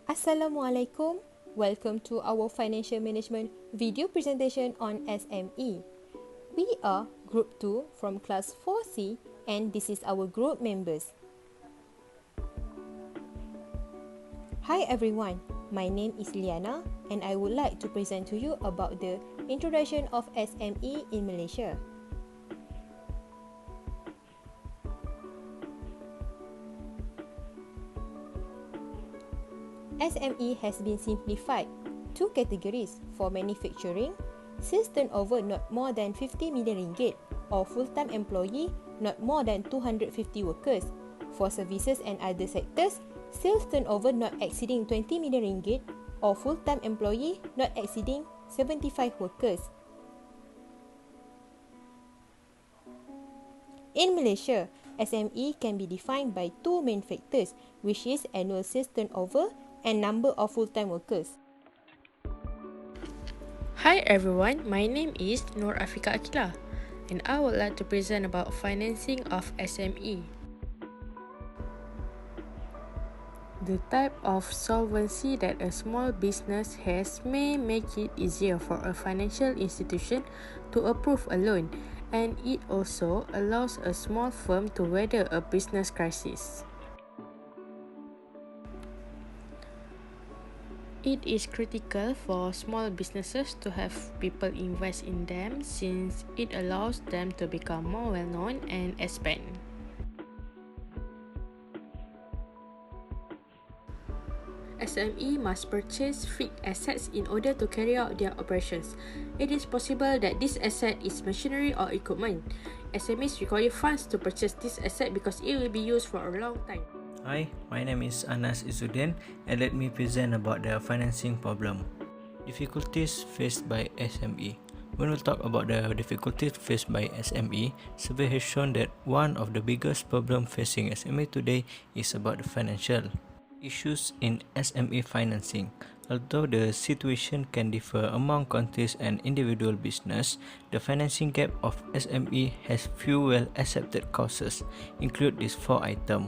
Assalamualaikum. Welcome to our financial management video presentation on SME. We are Group 2 from Class 4C and this is our group members. Hi everyone, my name is Liana and I would like to present to you about the introduction of SME in Malaysia. SME has been simplified. Two categories for manufacturing, sales turnover not more than 50 million ringgit or full-time employee not more than 250 workers. For services and other sectors, sales turnover not exceeding 20 million ringgit or full-time employee not exceeding 75 workers. In Malaysia, SME can be defined by two main factors, which is annual sales turnover and number of full-time workers. Hi everyone, my name is aqilah and I would like to present about financing of SME. The type of solvency that a small business has may make it easier for a financial institution to approve a loan, and it also allows a small firm to weather a business crisis. It is critical for small businesses to have people invest in them since it allows them to become more well-known and expand. SME must purchase fixed assets in order to carry out their operations. It is possible that this asset is machinery or equipment. SMEs require funds to purchase this asset because it will be used for a long time. Hi, my name is Izzuddin and let me present about the financing problem. Difficulties faced by SME. When we talk about the difficulties faced by SME, survey has shown that one of the biggest problems facing SME today is about the financial issues in SME financing. Although the situation can differ among countries and individual business, the financing gap of SME has few well-accepted causes, include these 4 items.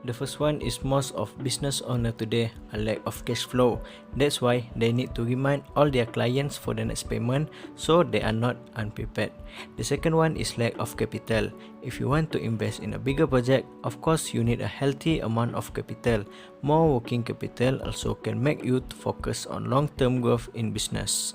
The first one is most of business owners today a lack of cash flow. That's why they need to remind all their clients for the next payment so they are not unprepared. The second one is lack of capital. If you want to invest in a bigger project, of course you need a healthy amount of capital. More working capital also can make you focus on long-term growth in business.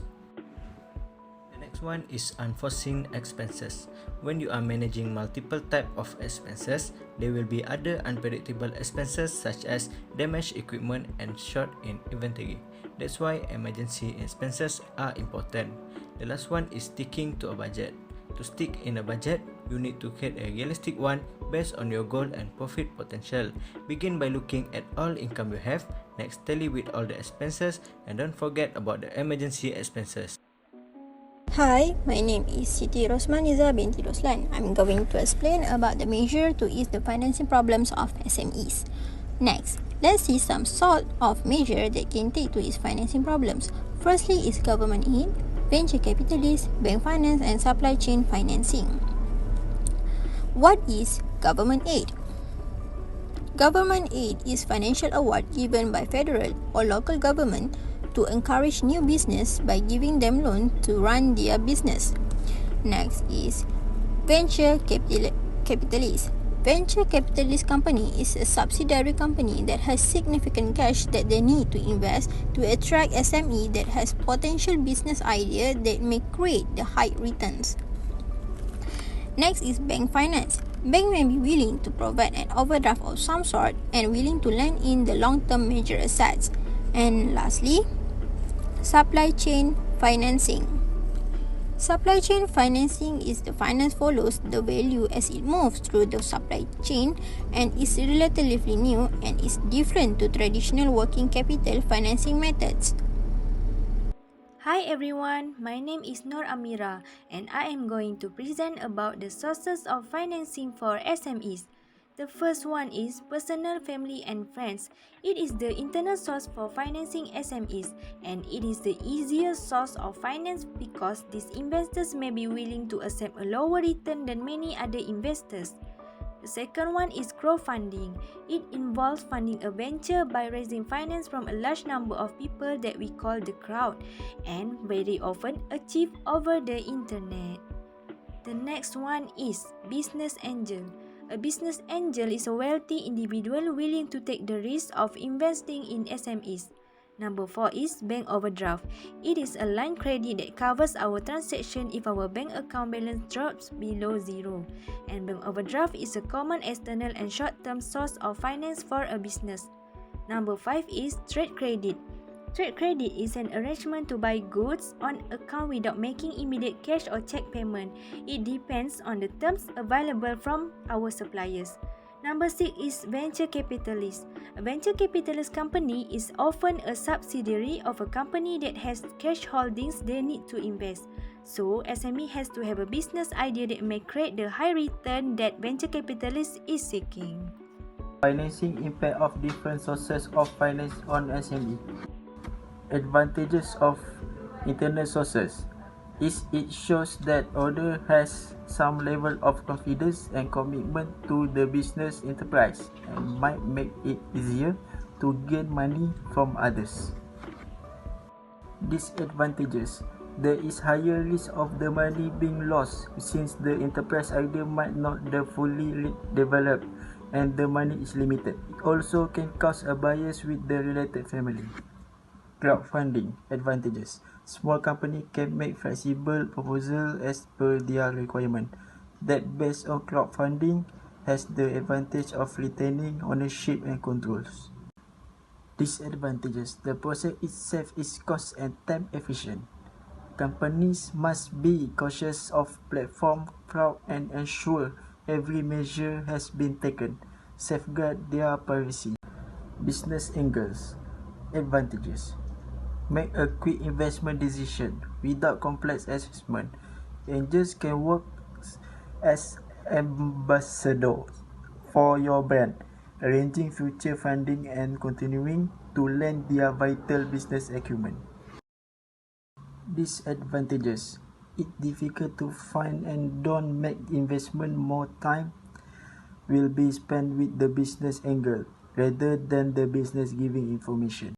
Next one is unforeseen expenses. When you are managing multiple type of expenses, there will be other unpredictable expenses such as damaged equipment and short in inventory. That's why emergency expenses are important. The last one is sticking to a budget. To stick in a budget, you need to create a realistic one based on your goal and profit potential. Begin by looking at all income you have, next tally with all the expenses, and don't forget about the emergency expenses. Hi, my name is Siti Rosmahniza Binti Roslan. I'm going to explain about the measure to ease the financing problems of SMEs. Next, let's see some sort of measure that can take to ease financing problems. Firstly is government aid, venture capitalists, bank finance and supply chain financing. What is government aid? Government aid is financial award given by federal or local government to encourage new business by giving them loan to run their business. Next is venture capitalist. Venture capitalist company is a subsidiary company that has significant cash that they need to invest to attract SME that has potential business idea that may create the high returns. Next is bank finance. Bank may be willing to provide an overdraft of some sort and willing to lend in the long-term major assets. And lastly, supply chain financing. Supply chain financing is the finance follows the value as it moves through the supply chain and is relatively new and is different to traditional working capital financing methods. Hi everyone, my name is Amira and I am going to present about the sources of financing for SMEs. The first one is personal, family and friends. It is the internal source for financing SMEs and it is the easiest source of finance because these investors may be willing to accept a lower return than many other investors. The second one is crowdfunding. It involves funding a venture by raising finance from a large number of people that we call the crowd, and very often achieved over the internet. The next one is business angel. A business angel is a wealthy individual willing to take the risk of investing in SMEs. Number 4 is bank overdraft. It is a line credit that covers our transaction if our bank account balance drops below zero. And bank overdraft is a common external and short-term source of finance for a business. Number 5 is trade credit. Trade credit is an arrangement to buy goods on account without making immediate cash or check payment. It depends on the terms available from our suppliers. Number 6 is venture capitalist. A venture capitalist company is often a subsidiary of a company that has cash holdings they need to invest. So, SME has to have a business idea that may create the high return that venture capitalist is seeking. Financing impact of different sources of finance on SME. Advantages of internal sources is it shows that owner has some level of confidence and commitment to the business enterprise and might make it easier to gain money from others. Disadvantages: there is higher risk of the money being lost since the enterprise idea might not be fully developed and the money is limited. It also can cause a bias with the related family. Crowdfunding advantages: small company can make flexible proposals as per their requirement. That based on crowdfunding has the advantage of retaining ownership and controls. Disadvantages: the process itself is cost and time efficient. Companies must be cautious of platform fraud and ensure every measure has been taken, safeguard their privacy. Business angles advantages: make a quick investment decision without complex assessment. Angels can work as ambassadors for your brand, arranging future funding and continuing to lend their vital business acumen. Disadvantages: it's difficult to find and don't make investment. More time will be spent with the business angle rather than the business giving information.